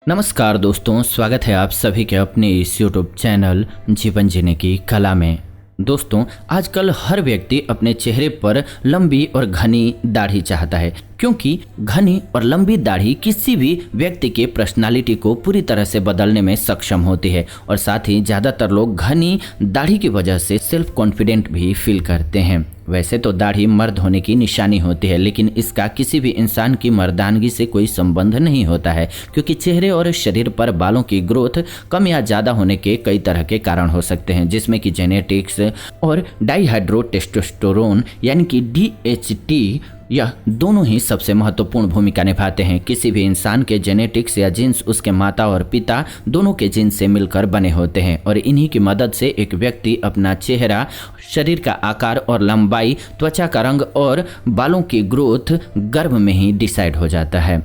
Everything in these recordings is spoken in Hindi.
नमस्कार दोस्तों, स्वागत है आप सभी के अपने इस यूट्यूब चैनल जीवन जीने की कला में। दोस्तों, आजकल हर व्यक्ति अपने चेहरे पर लंबी और घनी दाढ़ी चाहता है, क्योंकि घनी और लंबी दाढ़ी किसी भी व्यक्ति के पर्सनालिटी को पूरी तरह से बदलने में सक्षम होती है और साथ ही ज़्यादातर लोग घनी दाढ़ी की वजह से सेल्फ कॉन्फिडेंट भी फील करते हैं। वैसे तो दाढ़ी मर्द होने की निशानी होती है, लेकिन इसका किसी भी इंसान की मर्दानगी से कोई संबंध नहीं होता है, क्योंकि चेहरे और शरीर पर बालों की ग्रोथ कम या ज़्यादा होने के कई तरह के कारण हो सकते हैं, जिसमें कि जेनेटिक्स और डाइहाइड्रोटेस्टोस्टेरोन यानी कि DHT यह दोनों ही सबसे महत्वपूर्ण भूमिका निभाते हैं। किसी भी इंसान के जेनेटिक्स या जीन्स उसके माता और पिता दोनों के जीन्स से मिलकर बने होते हैं और इन्हीं की मदद से एक व्यक्ति अपना चेहरा, शरीर का आकार और लंबाई, त्वचा का रंग और बालों की ग्रोथ गर्भ में ही डिसाइड हो जाता है।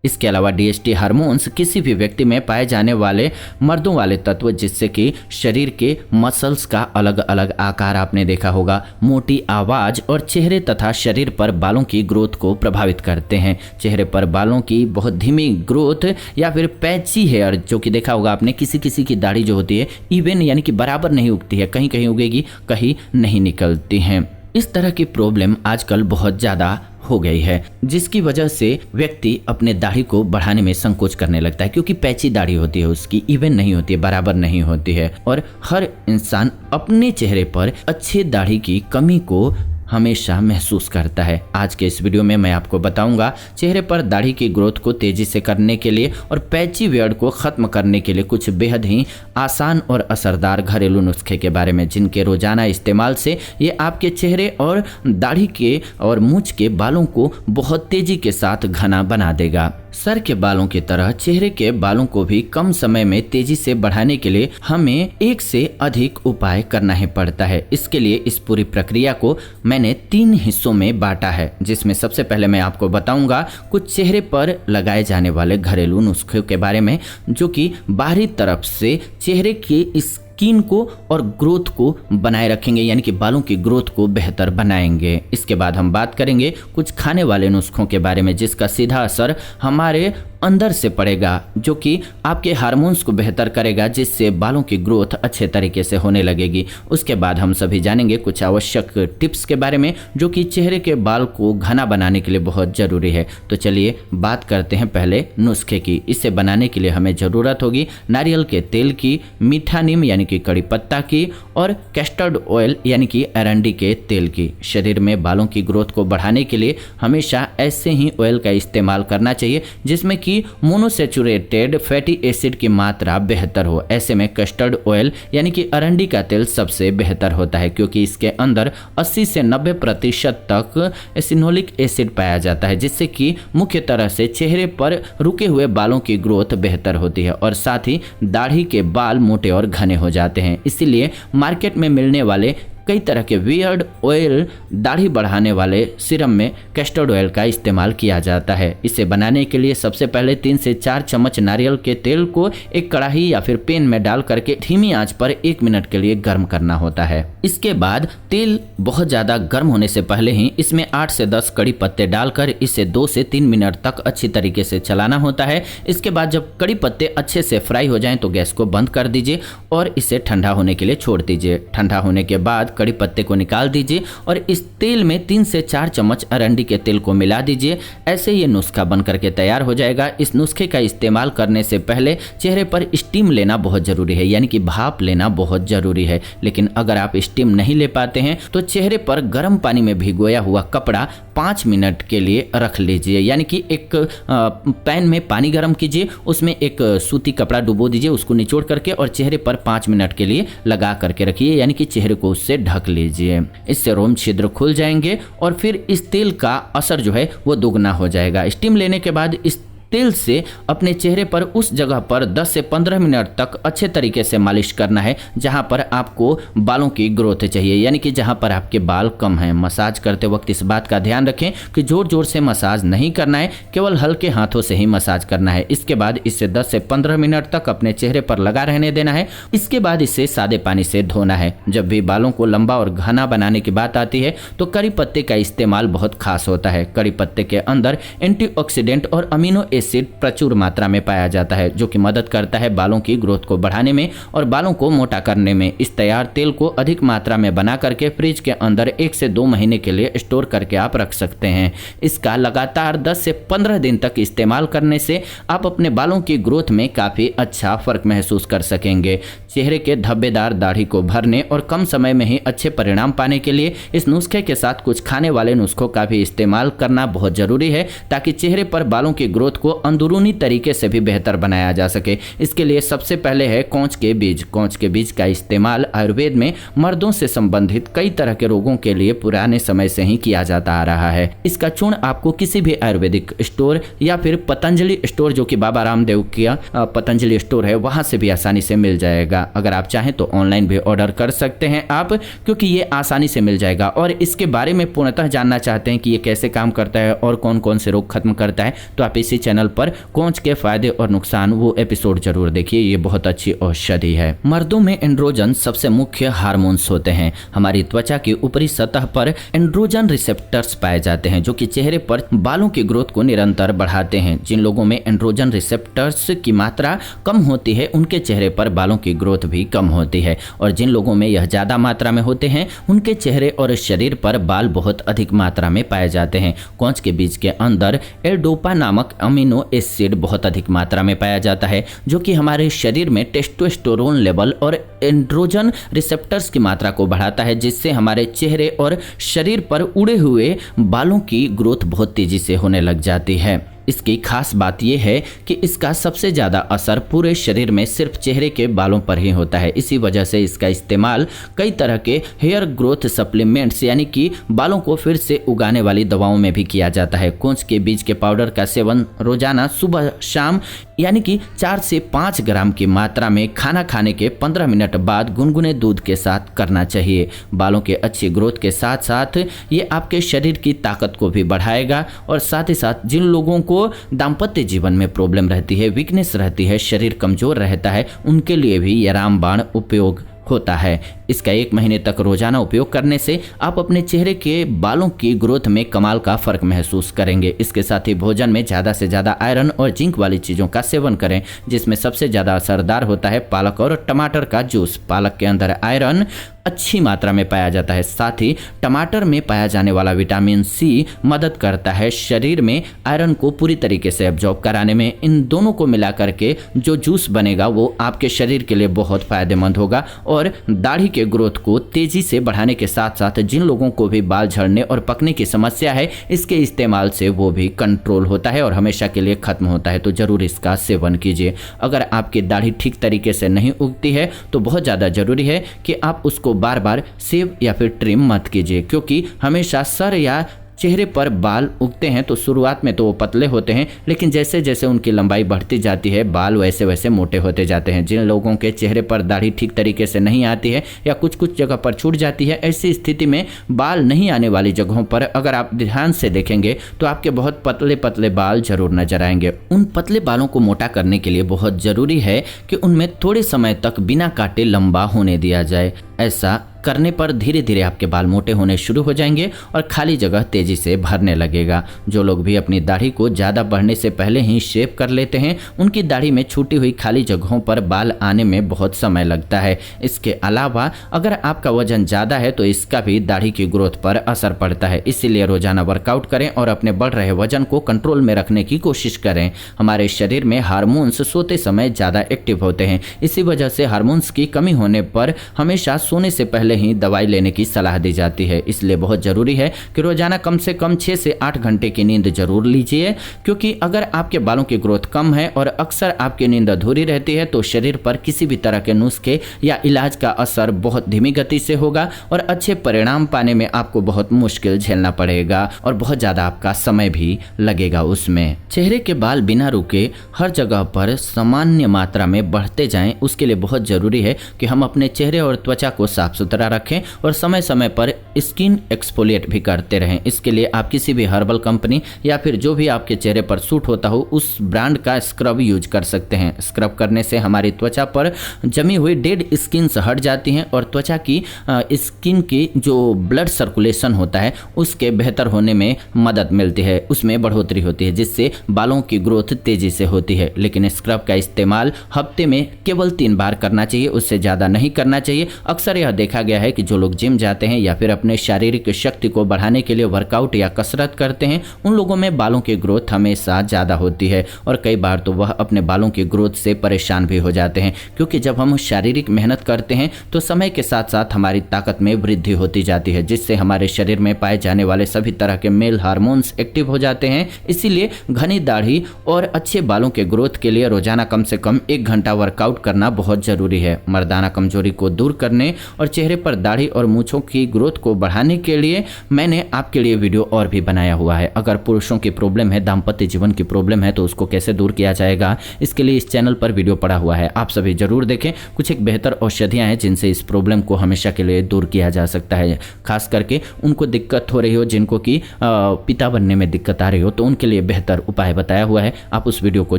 इसके अलावा DHT हार्मोन्स किसी भी व्यक्ति में पाए जाने वाले मर्दों वाले तत्व, जिससे कि शरीर के मसल्स का अलग अलग आकार आपने देखा होगा, मोटी आवाज़ और चेहरे तथा शरीर पर बालों की ग्रोथ को प्रभावित करते हैं। चेहरे पर बालों की बहुत धीमी ग्रोथ या फिर पैची हेयर, जो कि देखा होगा आपने, किसी किसी की दाढ़ी जो होती है इवन यानी कि बराबर नहीं उगती है, कहीं कहीं उगेगी कहीं नहीं निकलती हैं। इस तरह की प्रॉब्लम आजकल बहुत ज़्यादा हो गई है, जिसकी वजह से व्यक्ति अपने दाढ़ी को बढ़ाने में संकोच करने लगता है, क्योंकि पैची दाढ़ी होती है, उसकी इवन नहीं होती है, बराबर नहीं होती है और हर इंसान अपने चेहरे पर अच्छी दाढ़ी की कमी को हमेशा महसूस करता है। आज के इस वीडियो में मैं आपको बताऊंगा चेहरे पर दाढ़ी की ग्रोथ को तेजी से करने के लिए और पैची बियर्ड को खत्म करने के लिए कुछ बेहद ही आसान और असरदार घरेलू नुस्खे के बारे में, जिनके रोजाना इस्तेमाल से ये आपके चेहरे और दाढ़ी के और मूंछ के बालों को बहुत तेजी के साथ घना बना देगा। सर के बालों की तरह चेहरे के बालों को भी कम समय में तेजी से बढ़ाने के लिए हमें एक से अधिक उपाय करना ही पड़ता है। इसके लिए इस पूरी प्रक्रिया को मैंने 3 हिस्सों में बांटा है, जिसमें सबसे पहले मैं आपको बताऊंगा कुछ चेहरे पर लगाए जाने वाले घरेलू नुस्खे के बारे में, जो कि बाहरी तरफ से चेहरे की स्किन को और ग्रोथ को बनाए रखेंगे, यानी कि बालों की ग्रोथ को बेहतर बनाएंगे। इसके बाद हम बात करेंगे कुछ खाने वाले नुस्खों के बारे में, जिसका सीधा असर हमारे अंदर से पड़ेगा, जो कि आपके हार्मोन्स को बेहतर करेगा, जिससे बालों की ग्रोथ अच्छे तरीके से होने लगेगी। उसके बाद हम सभी जानेंगे कुछ आवश्यक टिप्स के बारे में, जो कि चेहरे के बाल को घना बनाने के लिए बहुत ज़रूरी है। तो चलिए बात करते हैं पहले नुस्खे की। इसे बनाने के लिए हमें ज़रूरत होगी नारियल के तेल की, मीठा नीम यानी कि कड़ी पत्ता की और कैस्टर्ड ऑयल यानी कि अरंडी के तेल की। शरीर में बालों की ग्रोथ को बढ़ाने के लिए हमेशा ऐसे ही ऑयल का इस्तेमाल करना चाहिए जिसमें कि मोनोसैचुरेटेड फैटी एसिड की मात्रा बेहतर हो। ऐसे में कस्टर्ड ऑयल यानी कि अरंडी का तेल सबसे बेहतर होता है, क्योंकि इसके अंदर 80 से 90% तक एसिनोलिक एसिड पाया जाता है, जिससे कि मुख्य तरह से चेहरे पर रुके हुए बालों की ग्रोथ बेहतर होती है और साथ ही दाढ़ी के बाल मोटे और घने हो जाते हैं। इसीलिए मार्केट में मिलने वाले कई तरह के वियर्ड ऑयल दाढ़ी बढ़ाने वाले सीरम में कैस्टर्ड ऑयल का इस्तेमाल किया जाता है। इसे बनाने के लिए सबसे पहले 3 से 4 चम्मच नारियल के तेल को एक कढ़ाई या फिर पैन में डाल करके धीमी आंच पर 1 मिनट के लिए गर्म करना होता है। इसके बाद तेल बहुत ज़्यादा गर्म होने से पहले ही इसमें 8 से 10 कड़ी पत्ते डालकर इसे 2 से 3 मिनट तक अच्छी तरीके से चलाना होता है। इसके बाद जब कड़ी पत्ते अच्छे से फ्राई हो जाएं तो गैस को बंद कर दीजिए और इसे ठंडा होने के लिए छोड़ दीजिए। ठंडा होने के बाद कड़ी पत्ते को निकाल दीजिए और इस तेल में 3 से 4 चम्मच अरंडी के तेल को मिला दीजिए। ऐसे ये नुस्खा बन करके तैयार हो जाएगा। इस नुस्खे का इस्तेमाल करने से पहले चेहरे पर स्टीम लेना बहुत ज़रूरी है, यानी कि भाप लेना बहुत ज़रूरी है। लेकिन अगर आप स्टीम नहीं ले पाते हैं तो चेहरे पर गर्म पानी में भिगोया हुआ कपड़ा 5 मिनट के लिए रख लीजिए, यानी कि एक पैन में पानी गर्म कीजिए, उसमें एक सूती कपड़ा डुबो दीजिए, उसको निचोड़ करके और चेहरे पर 5 मिनट के लिए लगा करके रखिए, यानी कि चेहरे को उससे ढक लीजिए। इससे रोम छिद्र खुल जाएंगे और फिर इस तेल का असर जो है वो दोगुना हो जाएगा। स्टीम लेने के बाद इस तेल से अपने चेहरे पर उस जगह पर 10 से 15 मिनट तक अच्छे तरीके से मालिश करना है जहां पर आपको बालों की ग्रोथ चाहिए, यानी कि जहां पर आपके बाल कम हैं। मसाज करते वक्त इस बात का ध्यान रखें कि जोर जोर से मसाज नहीं करना है, केवल हल्के हाथों से ही मसाज करना है। इसके बाद इसे 10 से 15 मिनट तक अपने चेहरे पर लगा रहने देना है। इसके बाद इसे सादे पानी से धोना है। जब भी बालों को लंबा और घना बनाने की बात आती है तो करी पत्ते का इस्तेमाल बहुत खास होता है। करी पत्ते के अंदर एंटीऑक्सीडेंट और अमीनो एसिड प्रचुर मात्रा में पाया जाता है, जो कि मदद करता है बालों की ग्रोथ को बढ़ाने में और बालों को मोटा करने में। इस तैयार तेल को अधिक मात्रा में बना करके फ्रिज के अंदर 1 से 2 महीने के लिए स्टोर करके आप रख सकते हैं। इसका लगातार 10 से 15 दिन तक इस्तेमाल करने से आप अपने बालों की ग्रोथ में काफ़ी अच्छा फर्क महसूस कर सकेंगे। चेहरे के धब्बेदार दाढ़ी को भरने और कम समय में ही अच्छे परिणाम पाने के लिए इस नुस्खे के साथ कुछ खाने वाले नुस्खों का भी इस्तेमाल करना बहुत ज़रूरी है, ताकि चेहरे पर बालों की ग्रोथ को अंदरूनी तरीके से भी बेहतर बनाया जा सके। इसके लिए सबसे पहले है कोंच के बीज। कोंच के बीज का इस्तेमाल आयुर्वेद में मर्दों से संबंधित कई तरह के रोगों के लिए पुराने समय से ही किया जाता आ रहा है। इसका चूर्ण आपको किसी भी आयुर्वेदिक स्टोर या फिर पतंजलि स्टोर, जो कि बाबा रामदेव का पतंजलि स्टोर है, वहां से भी आसानी से मिल जाएगा। अगर आप चाहें तो ऑनलाइन भी ऑर्डर कर सकते हैं आप, क्योंकि ये आसानी से मिल जाएगा। और इसके बारे में पूर्णतः जानना चाहते हैं कि ये कैसे काम करता है और कौन कौन से रोग खत्म करता है, तो आप इसी चैनल पर कोंच के फायदे और नुकसान वो एपिसोड जरूर देखिए। ये बहुत अच्छी औषधि है। मर्दों में एंड्रोजन सबसे मुख्य हार्मोन्स होते हैं। हमारी त्वचा की ऊपरी सतह पर एंड्रोजन रिसेप्टर्स पाए जाते हैं, जो कि चेहरे पर बालों की ग्रोथ को निरंतर बढ़ाते हैं। जिन लोगों में एंड्रोजन रिसेप्टर्स की मात्रा कम होती है, उनके चेहरे पर बालों की ग्रोथ भी कम होती है, और जिन लोगों में यह ज्यादा मात्रा में होते हैं, उनके चेहरे और शरीर पर बाल बहुत अधिक मात्रा में पाए जाते हैं। कोंच के बीज के अंदर एल-डोपा नामक अमीनो एसिड बहुत अधिक मात्रा में पाया जाता है, जो कि हमारे शरीर में टेस्टोस्टेरोन लेवल और एंड्रोजन रिसेप्टर्स की मात्रा को बढ़ाता है, जिससे हमारे चेहरे और शरीर पर उड़े हुए बालों की ग्रोथ बहुत तेजी से होने लग जाती है। इसकी खास बात यह है कि इसका सबसे ज़्यादा असर पूरे शरीर में सिर्फ चेहरे के बालों पर ही होता है। इसी वजह से इसका इस्तेमाल कई तरह के हेयर ग्रोथ सप्लीमेंट्स यानी कि बालों को फिर से उगाने वाली दवाओं में भी किया जाता है। कोंच के बीज के पाउडर का सेवन रोजाना सुबह शाम यानी कि 4 से 5 ग्राम की मात्रा में खाना खाने के 15 मिनट बाद गुनगुने दूध के साथ करना चाहिए। बालों के अच्छी ग्रोथ के साथ साथ ये आपके शरीर की ताकत को भी बढ़ाएगा, और साथ ही साथ जिन लोगों को दाम्पत्य जीवन में प्रॉब्लम रहती है, वीकनेस रहती है, शरीर कमजोर रहता है, उनके लिए भी ये रामबाण उपयोग होता है। इसका 1 महीने तक रोजाना उपयोग करने से आप अपने चेहरे के बालों की ग्रोथ में कमाल का फर्क महसूस करेंगे। इसके साथ ही भोजन में ज़्यादा से ज़्यादा आयरन और जिंक वाली चीज़ों का सेवन करें, जिसमें सबसे ज़्यादा असरदार होता है पालक और टमाटर का जूस। पालक के अंदर आयरन अच्छी मात्रा में पाया जाता है, साथ ही टमाटर में पाया जाने वाला विटामिन सी मदद करता है शरीर में आयरन को पूरी तरीके से एब्जॉर्ब कराने में। इन दोनों को मिला करके जो जूस बनेगा वो आपके शरीर के लिए बहुत फायदेमंद होगा, और दाढ़ी के ग्रोथ को तेजी से बढ़ाने के साथ साथ जिन लोगों को भी बाल झड़ने और पकने की समस्या है, इसके इस्तेमाल से वो भी कंट्रोल होता है और हमेशा के लिए खत्म होता है। तो जरूर इसका सेवन कीजिए। अगर आपकी दाढ़ी ठीक तरीके से नहीं उगती है तो बहुत ज़्यादा जरूरी है कि आप उसको बार बार शेव या फिर ट्रिम मत कीजिए, क्योंकि हमेशा सर या चेहरे पर बाल उगते हैं तो शुरुआत में तो वो पतले होते हैं, लेकिन जैसे जैसे उनकी लंबाई बढ़ती जाती है बाल वैसे वैसे मोटे होते जाते हैं। जिन लोगों के चेहरे पर दाढ़ी ठीक तरीके से नहीं आती है या कुछ कुछ जगह पर छूट जाती है, ऐसी स्थिति में बाल नहीं आने वाली जगहों पर अगर आप ध्यान से देखेंगे तो आपके बहुत पतले पतले बाल जरूर नजर आएंगे। उन पतले बालों को मोटा करने के लिए बहुत ज़रूरी है कि उनमें थोड़े समय तक बिना काटे लंबा होने दिया जाए। ऐसा करने पर धीरे धीरे आपके बाल मोटे होने शुरू हो जाएंगे और खाली जगह तेजी से भरने लगेगा। जो लोग भी अपनी दाढ़ी को ज़्यादा बढ़ने से पहले ही शेव कर लेते हैं, उनकी दाढ़ी में छूटी हुई खाली जगहों पर बाल आने में बहुत समय लगता है। इसके अलावा अगर आपका वजन ज़्यादा है तो इसका भी दाढ़ी की ग्रोथ पर असर पड़ता है। इसीलिए रोजाना वर्कआउट करें और अपने बढ़ रहे वजन को कंट्रोल में रखने की कोशिश करें। हमारे शरीर में हार्मोन्स सोते समय ज़्यादा एक्टिव होते हैं, इसी वजह से हार्मोन्स की कमी होने पर हमेशा सोने से पहले ही दवाई लेने की सलाह दी जाती है। इसलिए बहुत जरूरी है कि रोजाना कम से कम 6 से 8 घंटे की नींद जरूर लीजिए, क्योंकि अगर आपके बालों की ग्रोथ कम है और अक्सर आपकी नींद अधूरी रहती है तो शरीर पर किसी भी तरह के नुस्खे या इलाज का असर बहुत धीमी गति से होगा और अच्छे परिणाम पाने में आपको बहुत मुश्किल झेलना पड़ेगा और बहुत ज़्यादा आपका समय भी लगेगा उसमें। चेहरे के बाल बिना रुके हर जगह पर सामान्य मात्रा में बढ़ते जाएं, उसके लिए बहुत ज़रूरी है कि हम अपने चेहरे और त्वचा को साफ सुथरा तरह रखें और समय समय पर स्किन एक्सफोलिएट भी करते रहें। इसके लिए आप किसी भी हर्बल कंपनी या फिर जो भी आपके चेहरे पर सूट होता हो उस ब्रांड का स्क्रब यूज कर सकते हैं। स्क्रब करने से हमारी त्वचा पर जमी हुई डेड स्किन हट जाती हैं और त्वचा की स्किन की जो ब्लड सर्कुलेशन होता है उसके बेहतर होने में मदद मिलती है, उसमें बढ़ोतरी होती है, जिससे बालों की ग्रोथ तेजी से होती है। लेकिन स्क्रब का इस्तेमाल हफ्ते में केवल 3 बार करना चाहिए, उससे ज़्यादा नहीं करना चाहिए। अक्सर यह देखा गया है कि जो लोग जिम जाते हैं या फिर अपने शारीरिक शक्ति को बढ़ाने के लिए वर्कआउट या कसरत करते हैं उन लोगों में बालों की ग्रोथ हमेशा ज़्यादा होती है और कई बार तो वह अपने बालों की ग्रोथ से परेशान भी हो जाते हैं, क्योंकि जब हम शारीरिक मेहनत करते हैं तो समय के साथ साथ हमारी ताकत में वृद्धि होती जाती है, जिससे हमारे शरीर में पाए जाने वाले सभी तरह के मेल हार्मोन्स एक्टिव हो जाते हैं। इसीलिए घनी दाढ़ी और अच्छे बालों के ग्रोथ के लिए रोजाना कम से कम 1 घंटा वर्कआउट करना बहुत जरूरी है। मर्दाना कमजोरी को दूर करने और चेहरे पर दाढ़ी और मूंछों की ग्रोथ को बढ़ाने के लिए मैंने आपके लिए वीडियो और भी बनाया हुआ है। अगर पुरुषों की प्रॉब्लम है, दाम्पत्य जीवन की प्रॉब्लम है, तो उसको कैसे दूर किया जाएगा, इसके लिए इस चैनल पर वीडियो पड़ा हुआ है, आप सभी जरूर देखें। कुछ एक बेहतर औषधियां हैं जिनसे इस प्रॉब्लम को हमेशा के लिए दूर किया जा सकता है। खास करके उनको दिक्कत हो रही हो, जिनको कि पिता बनने में दिक्कत आ रही हो, तो उनके लिए बेहतर उपाय बताया हुआ है। आप उस वीडियो को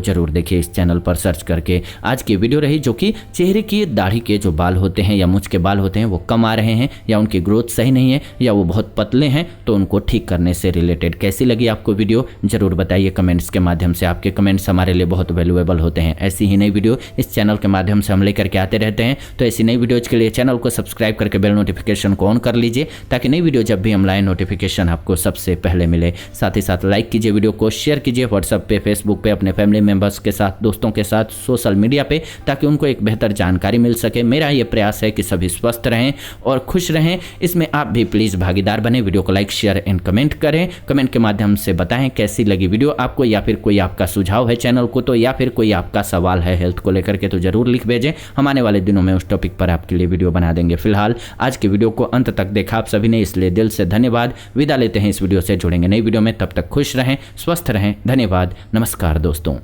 जरूर देखिए इस चैनल पर सर्च करके। आज की वीडियो रही जो कि चेहरे की दाढ़ी के जो बाल होते हैं या मूंछ के बाल होते हैं वो कम आ रहे हैं या उनकी ग्रोथ सही नहीं है या वो बहुत पतले हैं, तो उनको ठीक करने से रिलेटेड। कैसी लगी आपको वीडियो जरूर बताइए कमेंट्स के माध्यम से। आपके कमेंट्स हमारे लिए बहुत वैल्यूएबल होते हैं। ऐसी ही नई वीडियो इस चैनल के माध्यम से हम लेकर के आते रहते हैं, तो ऐसी नई वीडियोज के लिए चैनल को सब्सक्राइब करके बेल नोटिफिकेशन को ऑन कर लीजिए ताकि नई वीडियो जब भी हम लाए नोटिफिकेशन आपको सबसे पहले मिले। साथ ही साथ लाइक कीजिए, वीडियो को शेयर कीजिए व्हाट्सएप पे, फेसबुक पे, अपने फैमिली मेंबर्स के साथ, दोस्तों के साथ, सोशल मीडिया पे, ताकि उनको एक बेहतर जानकारी मिल सके। मेरा ये प्रयास है कि सभी स्वस्थ रहें और खुश रहें, इसमें आप भी प्लीज़ भागीदार बने। वीडियो को लाइक, शेयर एंड कमेंट करें। कमेंट के माध्यम से बताएं कैसी लगी वीडियो आपको, या फिर कोई आपका सुझाव है चैनल को तो, या फिर कोई आपका सवाल है हेल्थ को लेकर के, तो जरूर लिख भेजें। हम आने वाले दिनों में उस टॉपिक पर आपके लिए वीडियो बना देंगे। फिलहाल आज की वीडियो को अंत तक देखा आप सभी ने, इसलिए दिल से धन्यवाद। विदा लेते हैं इस वीडियो से, जुड़ेंगे नई वीडियो में, तब तक खुश रहें, स्वस्थ रहें। धन्यवाद, नमस्कार दोस्तों।